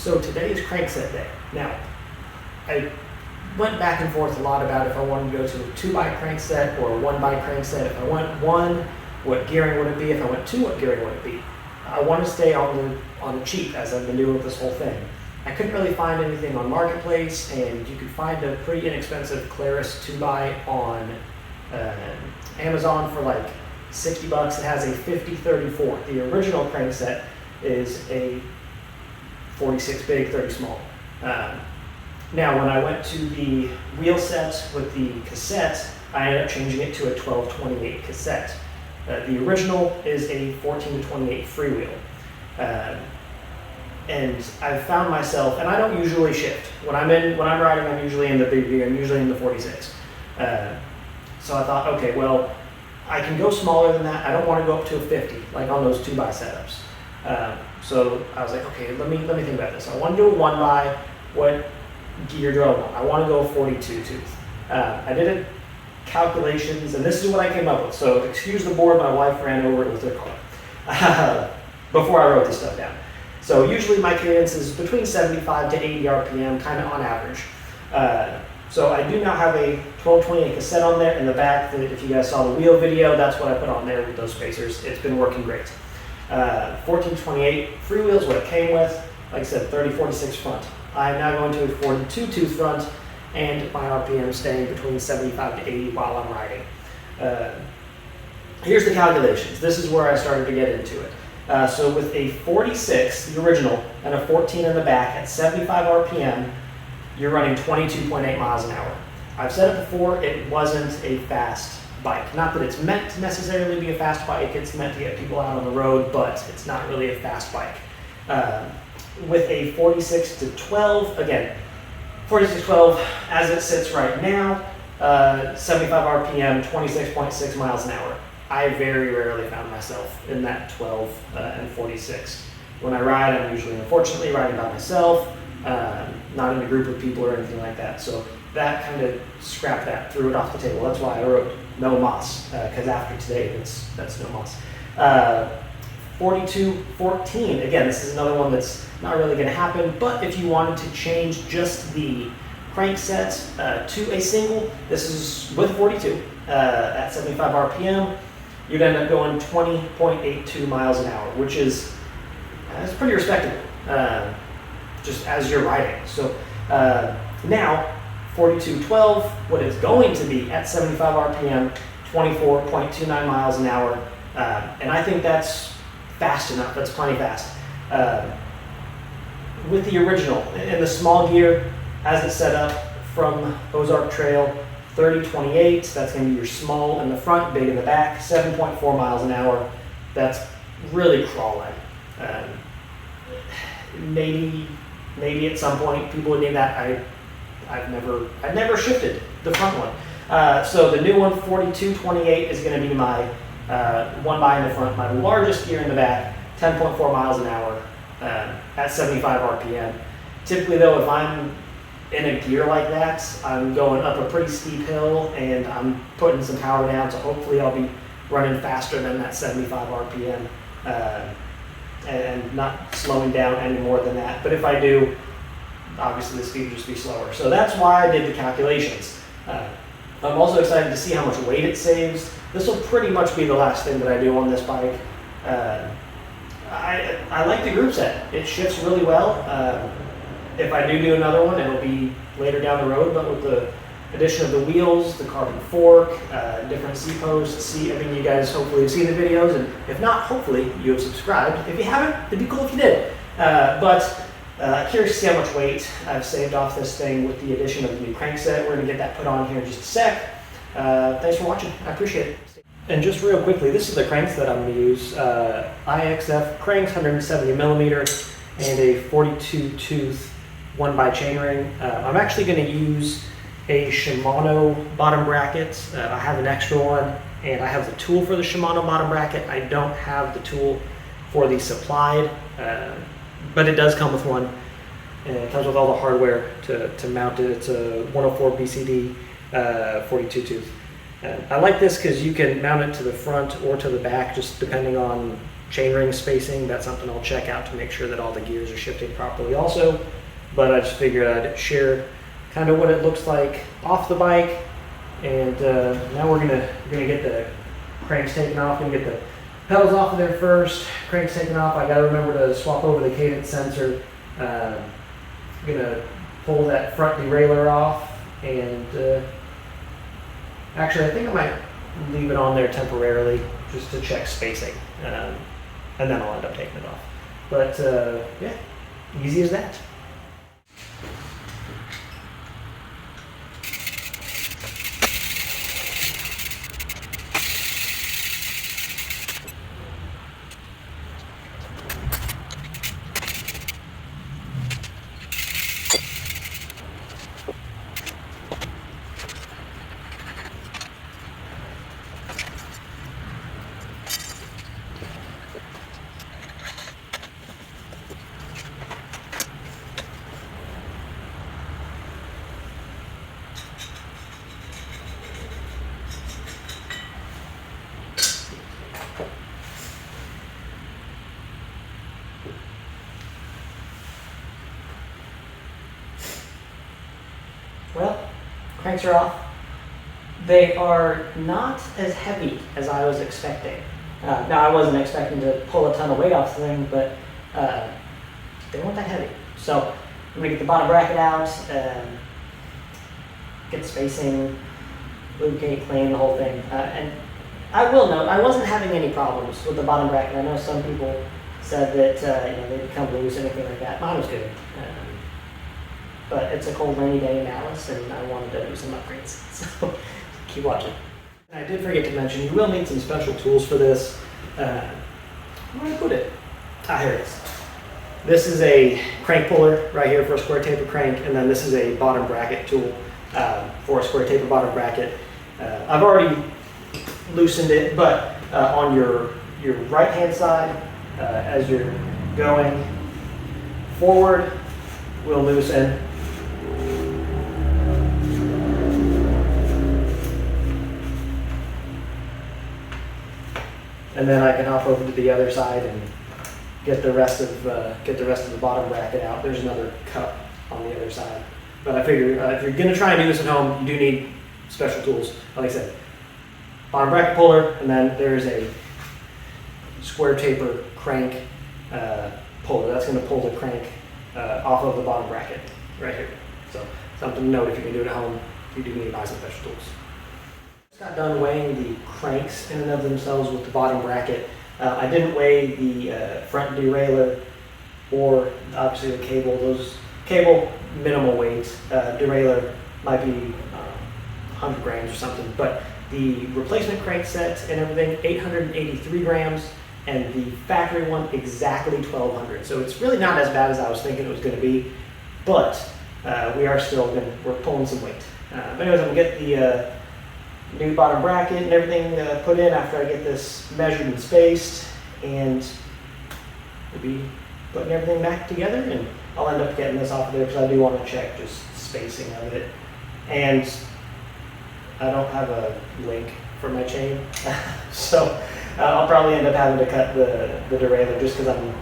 So today is Crankset day. Now, I went back and forth a lot about if I wanted to go to a 2x crankset or a 1x crankset. If I went 1, what gearing would it be? If I went 2, what gearing would it be? I want to stay on the cheap, as I've been doing with this whole thing. I couldn't really find anything on Marketplace, and you could find a pretty inexpensive Claris 2x on Amazon for like 60 bucks. It has a 50-30-4. The original crankset is a 46 big, 30 small. Now, when I went to the wheel set with the cassette, I ended up changing it to a 12-28 cassette. The original is a 14-28 freewheel. And I've found myself, and I don't usually shift. When I'm riding, I'm usually in the big gear, I'm usually in the 46. So I thought, okay, well, I can go smaller than that. I don't want to go up to a 50, like on those 2x setups. So I was like, okay, let me think about this. I want to do a 1x. What gear do I want? I want to go 42 tooth. I did it calculations, and this is what I came up with. So excuse the board, my wife ran over it with her car before I wrote this stuff down. So usually my cadence is between 75 to 80 RPM, kind of on average. So I do now have a 12-28 cassette on there in the back. If you guys saw the wheel video, that's what I put on there with those spacers. It's been working great. 14-28 freewheels, what it came with. Like I said, 30-46 front. I'm now going to a 42 tooth front, and my RPM staying between 75 to 80 while I'm riding. Here's the calculations. This is where I started to get into it. So with a 46, the original, and a 14 in the back at 75 RPM, you're running 22.8 miles an hour. I've said it before, it wasn't a fast bike. Not that it's meant to necessarily be a fast bike, it's meant to get people out on the road, but it's not really a fast bike. With a 46 to 12, again, 46 to 12 as it sits right now, 75 RPM, 26.6 miles an hour. I very rarely found myself in that 12 and 46. When I ride, I'm usually, unfortunately, riding by myself, not in a group of people or anything like that. So that kind of scrapped that, threw it off the table. That's why I wrote no moss, because after today, that's no moss. 42-14, again, this is another one that's not really going to happen, but if you wanted to change just the crankset to a single, this is with 42 at 75 RPM, you'd end up going 20.82 miles an hour, which is that's pretty respectable, just as you're riding. So now, 42.12, what it's going to be at 75 RPM, 24.29 miles an hour, and I think that's fast enough. That's plenty fast. With the original, in the small gear, as it's set up from Ozark Trail, 30-28, that's going to be your small in the front, big in the back, 7.4 miles an hour. That's really crawling. Maybe at some point people would need that. I've never shifted the front one. So the new one, 42-28, is going to be my 1x in the front, my largest gear in the back, 10.4 miles an hour at 75 RPM. Typically though, if I'm in a gear like that, I'm going up a pretty steep hill and I'm putting some power down, so hopefully I'll be running faster than that 75 RPM and not slowing down any more than that. But if I do, obviously the speed will just be slower. So that's why I did the calculations. I'm also excited to see how much weight it saves. This will pretty much be the last thing that I do on this bike. I like the group set. It shifts really well. If I do another one, it'll be later down the road, but with the addition of the wheels, the carbon fork, different C-posts, I mean, you guys hopefully have seen the videos, and if not, hopefully you have subscribed. If you haven't, it'd be cool if you did. Curious to see how much weight I've saved off this thing with the addition of the new crankset. We're going to get that put on here in just a sec. Thanks for watching. I appreciate it. And just real quickly, this is the cranks that I'm going to use. IXF cranks, 170 millimeter, and a 42 tooth 1x chainring. I'm actually going to use a Shimano bottom bracket. I have an extra one, and I have the tool for the Shimano bottom bracket. I don't have the tool for the supplied, but it does come with one. And it comes with all the hardware to mount it. It's a 104 BCD 42 tooth. I like this because you can mount it to the front or to the back, just depending on chainring spacing. That's something I'll check out to make sure that all the gears are shifting properly also. But I just figured I'd share kind of what it looks like off the bike. And now we're gonna get the cranks taken off. We're gonna get the pedals off of there first. Cranks taken off. I gotta remember to swap over the cadence sensor. I'm gonna pull that front derailleur off, and actually I think I might leave it on there temporarily just to check spacing, and then I'll end up taking it off. But yeah, easy as that. Well, cranks are off. They are not as heavy as I was expecting. Now, I wasn't expecting to pull a ton of weight off the thing, but they weren't that heavy. So I'm gonna get the bottom bracket out, get spacing, lubricate, clean, the whole thing. And I will note, I wasn't having any problems with the bottom bracket. I know some people said that they become loose, anything like that. Mine was good. But it's a cold, rainy day in Dallas, and I wanted to do some upgrades. So keep watching. And I did forget to mention, you will need some special tools for this. Where did I put it? Here it is. This is a crank puller right here for a square taper crank, and then this is a bottom bracket tool for a square taper bottom bracket. I've already loosened it, but on your right hand side, as you're going forward, we'll loosen. And then I can hop over to the other side and get the rest of the bottom bracket out. There's another cup on the other side. But I figure if you're gonna try and do this at home, you do need special tools. Like I said, bottom bracket puller, and then there's a square taper crank puller. That's gonna pull the crank off of the bottom bracket right here. So something to note if you can do it at home, you do need to buy some special tools. Got done weighing the cranks in and of themselves with the bottom bracket. I didn't weigh the front derailleur or obviously the cable. Those cable minimal weight. Derailleur might be 100 grams or something, but the replacement crankset and everything 883 grams, and the factory one exactly 1200. So it's really not as bad as I was thinking it was going to be, but we're pulling some weight. But anyways, I'm gonna get the new bottom bracket and everything put in after I get this measured and spaced, and we'll be putting everything back together, and I'll end up getting this off of there because I do want to check just spacing of it. And I don't have a link for my chain, so I'll probably end up having to cut the derailleur just because I'm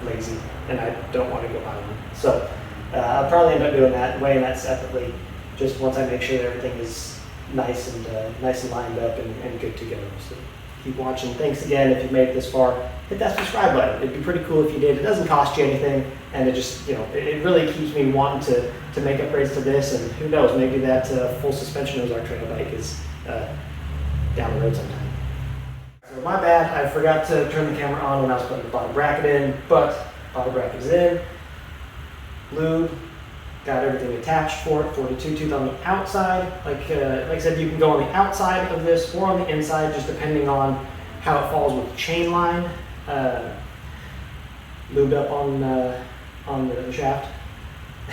lazy and I don't want to go buy one. So I'll probably end up doing that, weighing that separately, just once I make sure that everything is nice and lined up and good to go. So keep watching. Thanks again if you've made it this far. Hit that subscribe button. It'd be pretty cool if you did. It doesn't cost you anything, and it just it really keeps me wanting to make upgrades to this. And who knows, maybe that full suspension Ozark Trail bike is down the road sometime. So my bad. I forgot to turn the camera on when I was putting the bottom bracket in, but bottom bracket is in. Lube. Got everything attached for it. 42 tooth on the outside. Like I said, you can go on the outside of this or on the inside, just depending on how it falls with the chain line. Lubed up on the shaft.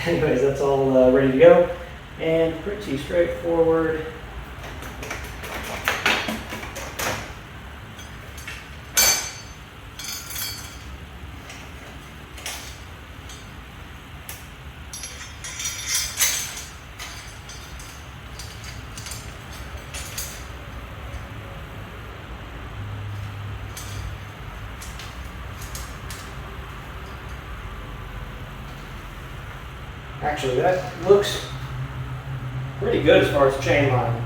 Anyways, that's all ready to go, and pretty straightforward. Actually, that looks pretty good as far as the chain line.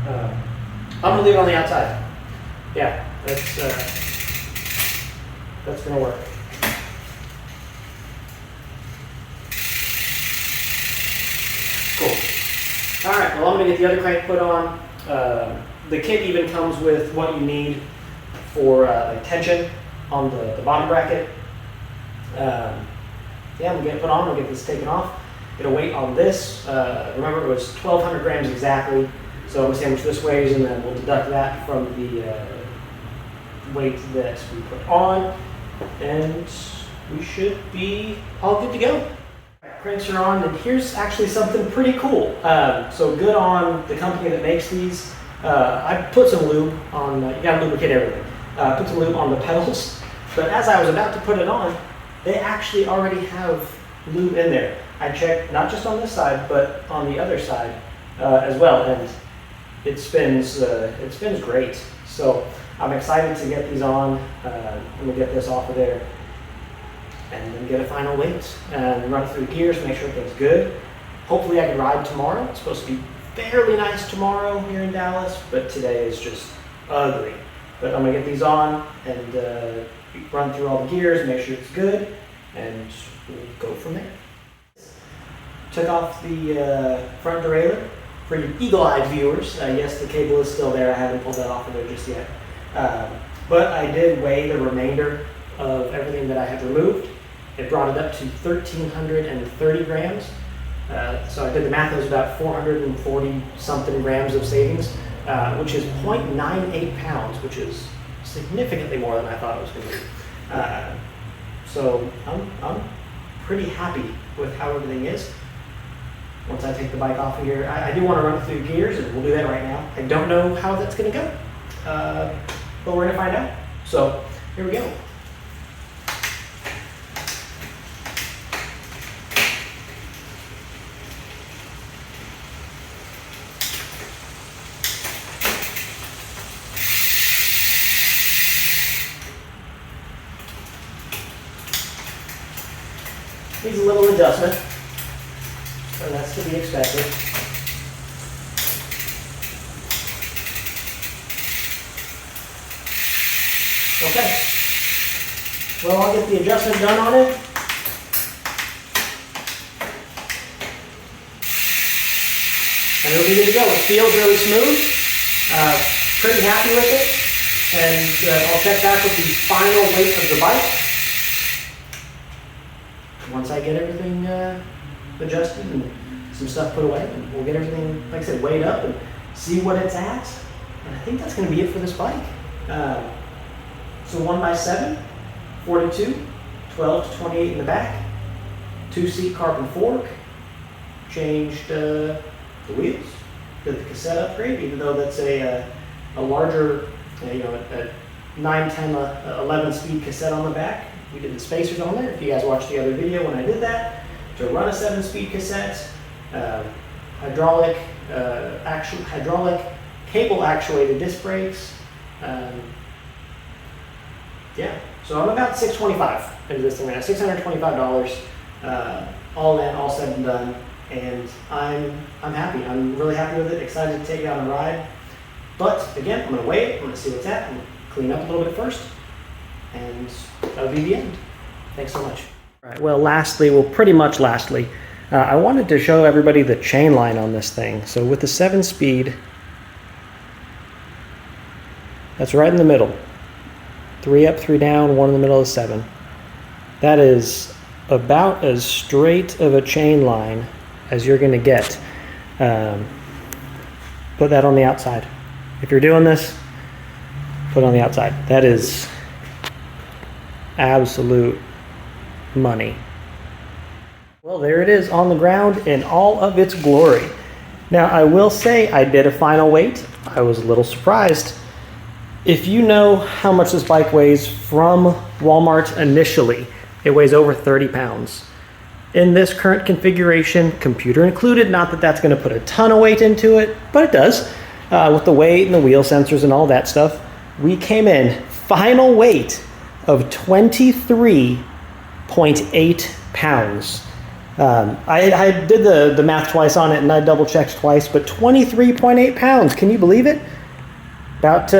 I'm gonna leave it on the outside. Yeah, that's gonna work. Cool. All right, well, I'm gonna get the other crank put on. The kit even comes with what you need for like tension on the bottom bracket. Yeah, I'm gonna get it put on, I'll get this taken off. Get a weight on this. Remember, it was 1,200 grams exactly. So I'm gonna see how much this weighs, and then we'll deduct that from the weight that we put on, and we should be all good to go. Cranks are on, and here's actually something pretty cool. So good on the company that makes these. I put some lube on, you gotta lubricate everything. Put some lube on the pedals, but as I was about to put it on, they actually already have lube in there. I checked not just on this side, but on the other side as well, and it spins great. So I'm excited to get these on. I'm gonna get this off of there and then get a final weight and run it through the gears, make sure everything's good. Hopefully I can ride tomorrow. It's supposed to be fairly nice tomorrow here in Dallas, but today is just ugly. But I'm gonna get these on and run through all the gears, make sure it's good, and we'll go from there. Took off the front derailleur. For you eagle-eyed viewers, yes, the cable is still there. I haven't pulled that off of there just yet. But I did weigh the remainder of everything that I had removed. It brought it up to 1,330 grams. So I did the math, it was about 440 something grams of savings, which is 0.98 pounds, which is significantly more than I thought it was going to be. So I'm pretty happy with how everything is. Once I take the bike off of here, I do want to run through gears, and we'll do that right now. I don't know how that's going to go, but we're going to find out. So here we go. Needs a little adjustment, and that's to be expected. Okay, well, I'll get the adjustment done on it. And it'll be good to go. It feels really smooth, pretty happy with it, and I'll check back with the final weight of the bike once I get everything adjusted and some stuff put away, and we'll get everything, like I said, weighed up and see what it's at. And I think that's going to be it for this bike. So 1x7, 42, 12 to 28 in the back, 2-seat carbon fork, changed the wheels, did the cassette upgrade, even though that's a larger, a 9, 10, 11 speed cassette on the back. We did the spacers on there. If you guys watched the other video when I did that, to run a 7-speed cassette, hydraulic cable actuated disc brakes. Yeah, so I'm about $625 into this thing right now, $625, all in, all said and done, and I'm happy. I'm really happy with it. Excited to take it on a ride. But again, I'm gonna weigh it. I'm gonna see what's at. I'm gonna clean up a little bit first, and that'll be the end. Thanks so much. All right, well, pretty much lastly, I wanted to show everybody the chain line on this thing. So with the 7-speed, that's right in the middle. 3 up, 3 down, 1 in the middle of 7. That is about as straight of a chain line as you're gonna get. Put that on the outside. If you're doing this, put it on the outside. That is absolute money. Well, there it is on the ground in all of its glory. Now, I will say I did a final weight. I was a little surprised. If you know how much this bike weighs from Walmart initially, it weighs over 30 pounds. In this current configuration, computer included, not that that's going to put a ton of weight into it, but it does. With the weight and the wheel sensors and all that stuff, we came in final weight of 23.8 pounds. I did the math twice on it, and I double checked twice, but 23.8 pounds. Can you believe it? About,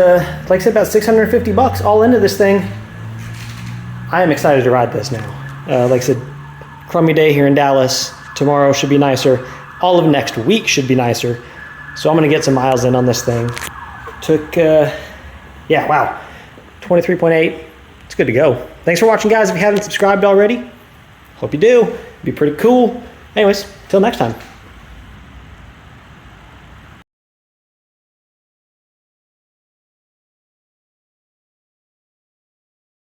like I said, about 650 bucks all into this thing. I am excited to ride this now. Like I said, crummy day here in Dallas. Tomorrow should be nicer. All of next week should be nicer. So I'm gonna get some miles in on this thing. Took, yeah, wow, 23.8. It's good to go. Thanks for watching, guys. If you haven't subscribed already, hope you do. It'd be pretty cool. Anyways, till next time.